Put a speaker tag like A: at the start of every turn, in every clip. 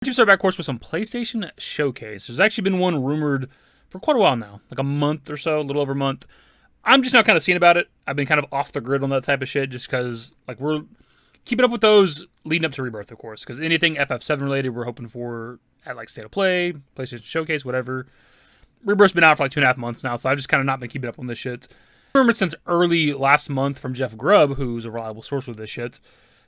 A: To start back course with some PlayStation Showcase. There's actually been one rumored for quite a while now, like a month or so, a little over a month. I'm just now kind of seeing about it. I've been kind of off the grid on that type of shit just because, like, we're keeping up with those leading up to Rebirth, of course, because anything FF7 related we're hoping for at, like, State of Play, PlayStation Showcase, whatever. Rebirth's been out for like 2.5 months now, so I've just kind of not been keeping up on this shit. I remember since early last month from Jeff Grubb, who's a reliable source with this shit,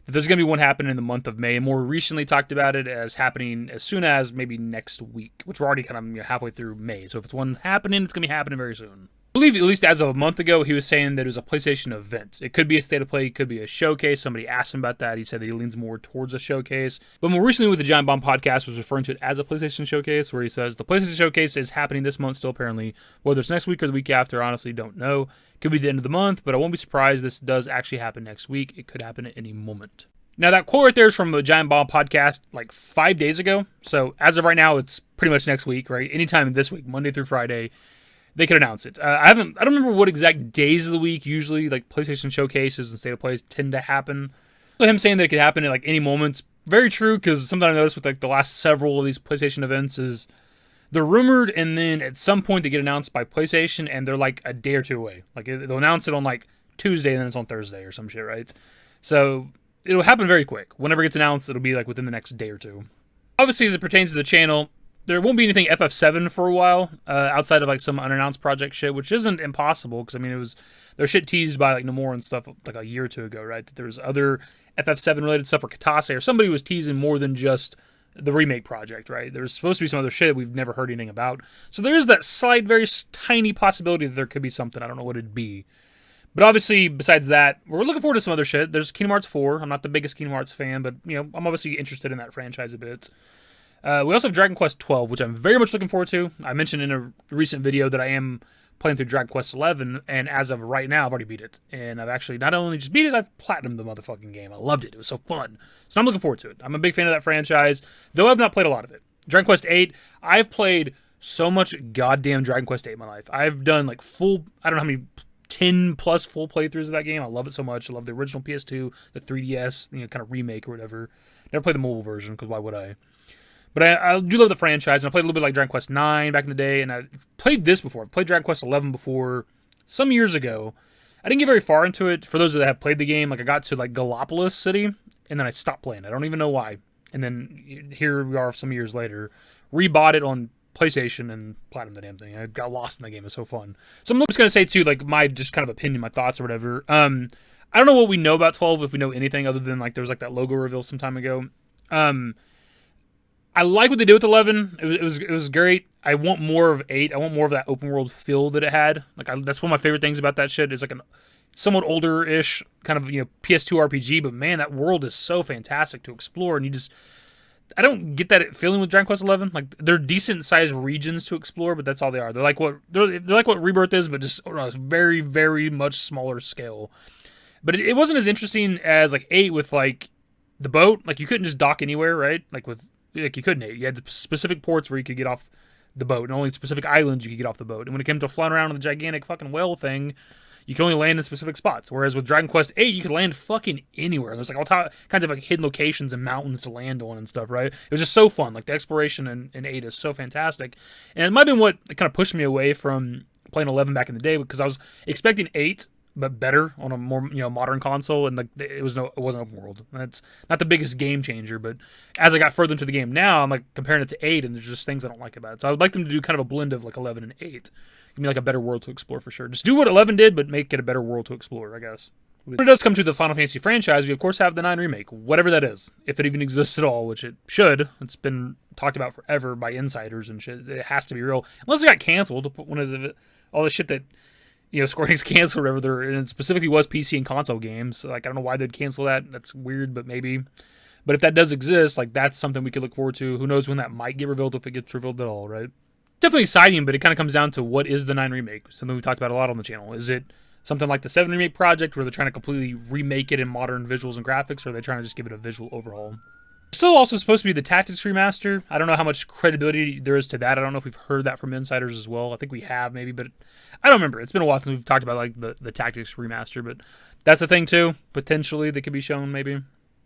A: that there's going to be one happening in the month of May, and more recently talked about it as happening as soon as maybe next week, which we're already kind of halfway through May. So if it's one happening, it's going to be happening very soon. I believe, at least as of a month ago, he was saying that it was a PlayStation event. It could be a State of Play, it could be a showcase. Somebody asked him about that. He said that he leans more towards a showcase. But more recently with the Giant Bomb podcast was referring to it as a PlayStation showcase, where he says the PlayStation showcase is happening this month still apparently. Whether it's next week or the week after, honestly don't know. Could be the end of the month, but I won't be surprised this does actually happen next week. It could happen at any moment. Now, that quote right there is from the Giant Bomb podcast like 5 days ago. So, as of right now, it's pretty much next week, right? Anytime this week, Monday through Friday, they could announce it. I don't remember what exact days of the week usually, like, PlayStation showcases and State of Plays tend to happen. So, him saying that it could happen at, like, any moment, very true, because something I noticed with, like, the last several of these PlayStation events is they're rumored, and then at some point they get announced by PlayStation, and they're, like, a day or two away. Like, they'll announce it on, like, Tuesday, and then it's on Thursday or some shit, right? So it'll happen very quick. Whenever it gets announced, it'll be like within the next day or two. Obviously, as it pertains to the channel, there won't be anything FF7 for a while, outside of like some unannounced project shit, which isn't impossible, because I mean, there was shit teased by like Nomura and stuff like a year or two ago, right? That there was other FF7 related stuff for Katase, or somebody was teasing more than just the remake project, right? There's supposed to be some other shit we've never heard anything about. So there is that slight, very tiny possibility that there could be something. I don't know what it'd be. But obviously, besides that, we're looking forward to some other shit. There's Kingdom Hearts 4. I'm not the biggest Kingdom Hearts fan, but, you know, I'm obviously interested in that franchise a bit. We also have Dragon Quest 12, which I'm very much looking forward to. I mentioned in a recent video that I am playing through Dragon Quest 11, and as of right now, I've already beat it. And I've actually not only just beat it, I've platinumed the motherfucking game. I loved it. It was so fun. So I'm looking forward to it. I'm a big fan of that franchise, though I've not played a lot of it. Dragon Quest 8, I've played so much goddamn Dragon Quest 8 in my life. I've done, like, full, I don't know how many 10 plus full playthroughs of that game. I love it so much. I love the original PS2, the 3DS, kind of remake or whatever. Never played the mobile version, because why would I? But I do love the franchise, and I played a little bit like Dragon Quest 9 back in the day, and I played this before. I played Dragon Quest 11 before, some years ago. I didn't get very far into it. For those that have played the game, like I got to like Gallipolis City, and then I stopped playing. I don't even know why. And then here we are some years later, rebought it on PlayStation and platinum the damn thing. I got lost in the game. It was so fun. So I'm just going to say, too, like, my just kind of opinion, my thoughts or whatever. I don't know what we know about 12, if we know anything other than, like, there was, like, that logo reveal some time ago. I like what they did with 11. It was great. I want more of 8. I want more of that open world feel that it had. Like, that's one of my favorite things about that shit. It's like a somewhat older-ish kind of, PS2 RPG, but, man, that world is so fantastic to explore, and you just... I don't get that feeling with Dragon Quest 11. Like, they're decent sized regions to explore, but that's all they are. They're like what Rebirth is, but just on a very, very much smaller scale. But it wasn't as interesting as like 8 with like the boat. Like, you couldn't just dock anywhere, right? Like you couldn't 8. You had specific ports where you could get off the boat, and only specific islands you could get off the boat. And when it came to flying around on the gigantic fucking whale thing, you can only land in specific spots. Whereas with Dragon Quest 8, you could land fucking anywhere. There's like all kinds of like hidden locations and mountains to land on and stuff, right? It was just so fun. Like, the exploration in 8 is so fantastic. And it might have been what kind of pushed me away from playing 11 back in the day, because I was expecting 8, but better on a more modern console, and like it wasn't open world. And it's not the biggest game changer, but as I got further into the game now, I'm like comparing it to 8, and there's just things I don't like about it. So I would like them to do kind of a blend of like 11 and 8. Give me like a better world to explore for sure. Just do what 11 did, but make it a better world to explore, I guess. When it does come to the Final Fantasy franchise, we of course have the 9 Remake, whatever that is. If it even exists at all, which it should. It's been talked about forever by insiders and shit. It has to be real. Unless it got canceled. All the shit that, Square Enix canceled or whatever, and it specifically was PC and console games. Like, I don't know why they'd cancel that. That's weird, but maybe. But if that does exist, like, that's something we could look forward to. Who knows when that might get revealed, if it gets revealed at all, right? Definitely exciting, but it kind of comes down to what is the 9 Remake. Something we talked about a lot on the channel. Is it something like the 7 Remake project, where they're trying to completely remake it in modern visuals and graphics, or are they trying to just give it a visual overhaul? It's still also supposed to be the Tactics remaster. I don't know how much credibility there is to that. I don't know if we've heard that from insiders as well. I think we have, maybe, but I don't remember. It's been a while since we've talked about like the Tactics remaster, but that's a thing too. Potentially that could be shown, maybe.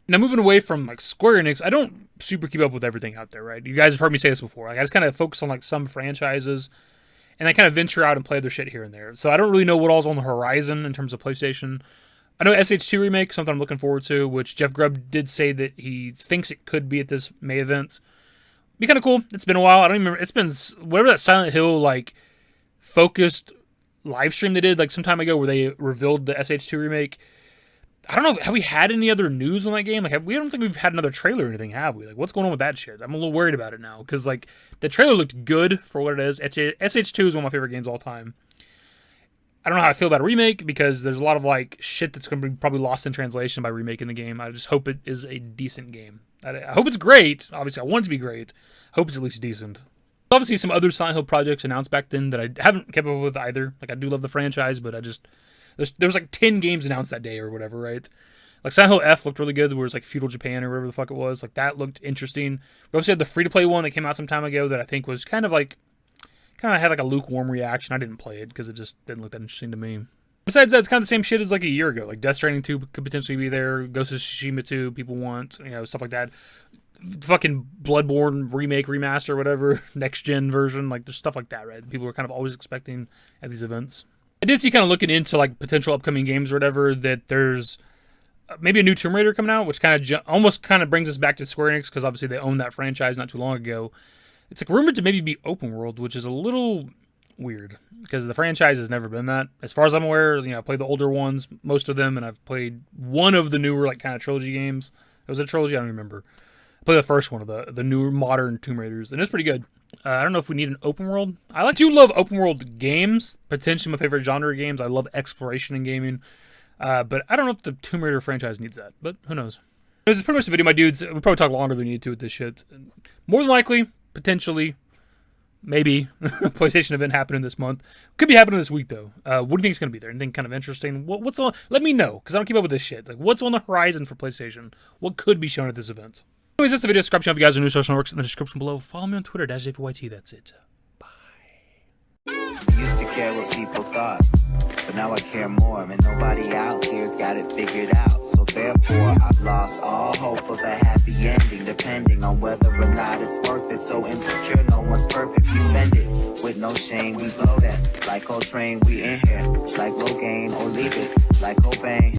A: Now, moving away from like Square Enix, I don't super keep up with everything out there, right? You guys have heard me say this before. Like, I just kind of focus on like some franchises, and I kind of venture out and play their shit here and there. So I don't really know what all's on the horizon in terms of PlayStation. I know SH2 Remake, something I'm looking forward to, which Jeff Grubb did say that he thinks it could be at this May event. Be kind of cool. It's been a while. I don't even remember. It's been whatever that Silent Hill like focused live stream they did like some time ago where they revealed the SH2 Remake. I don't know. Have we had any other news on that game? Like, we don't think we've had another trailer or anything, have we? Like, what's going on with that shit? I'm a little worried about it now because like the trailer looked good for what it is. SH2 is one of my favorite games of all time. I don't know how I feel about a remake because there's a lot of like shit that's going to be probably lost in translation by remaking the game. I just hope it is a decent game. I hope it's great. Obviously, I want it to be great. I hope it's at least decent. Obviously, some other Silent Hill projects announced back then that I haven't kept up with either. Like, I do love the franchise, but I just there was like 10 games announced that day or whatever, right? Like Silent Hill F looked really good, where it's like feudal Japan or whatever the fuck it was. Like, that looked interesting. We obviously had the free-to-play one that came out some time ago that I think was kind of had like a lukewarm reaction. I didn't play it because it just didn't look that interesting to me. Besides that, it's kind of the same shit as like a year ago. Like Death Stranding 2 could potentially be there. Ghost of Tsushima 2, people want, stuff like that. Fucking Bloodborne remake, remaster, whatever, next gen version. Like, there's stuff like that, right? People are kind of always expecting at these events. I did see kind of looking into like potential upcoming games or whatever that there's maybe a new Tomb Raider coming out, which kind of almost kind of brings us back to Square Enix because obviously they owned that franchise not too long ago. It's like rumored to maybe be open world, which is a little weird because the franchise has never been that. As far as I'm aware, I played the older ones, most of them, and I've played one of the newer like kind of trilogy games. It was a trilogy, I don't remember. I played the first one of the newer modern Tomb Raiders, and it's pretty good. I don't know if we need an open world. I do love open world games, potentially my favorite genre of games. I love exploration in gaming, but I don't know if the Tomb Raider franchise needs that, but who knows. This is pretty much the video, my dudes. We probably talk longer than we need to with this shit. More than likely, potentially, maybe, PlayStation event happening this month. Could be happening this week, though. What do you think is going to be there? Anything kind of interesting? What's on? Let me know, because I don't keep up with this shit. Like, what's on the horizon for PlayStation? What could be shown at this event? Anyways, that's the video description. If you guys are new social networks in the description below, follow me on Twitter, @JFYT. That's it. Bye.
B: Used to care what people thought, but now I care more, and nobody out here's got it figured out. So therefore, I've lost all hope of a happy ending, depending on whether or not it's worth it. So insecure, no one's perfect. We spend it with no shame. We blow that like Coltrane. We in here like Logain, or leave it like Cobain.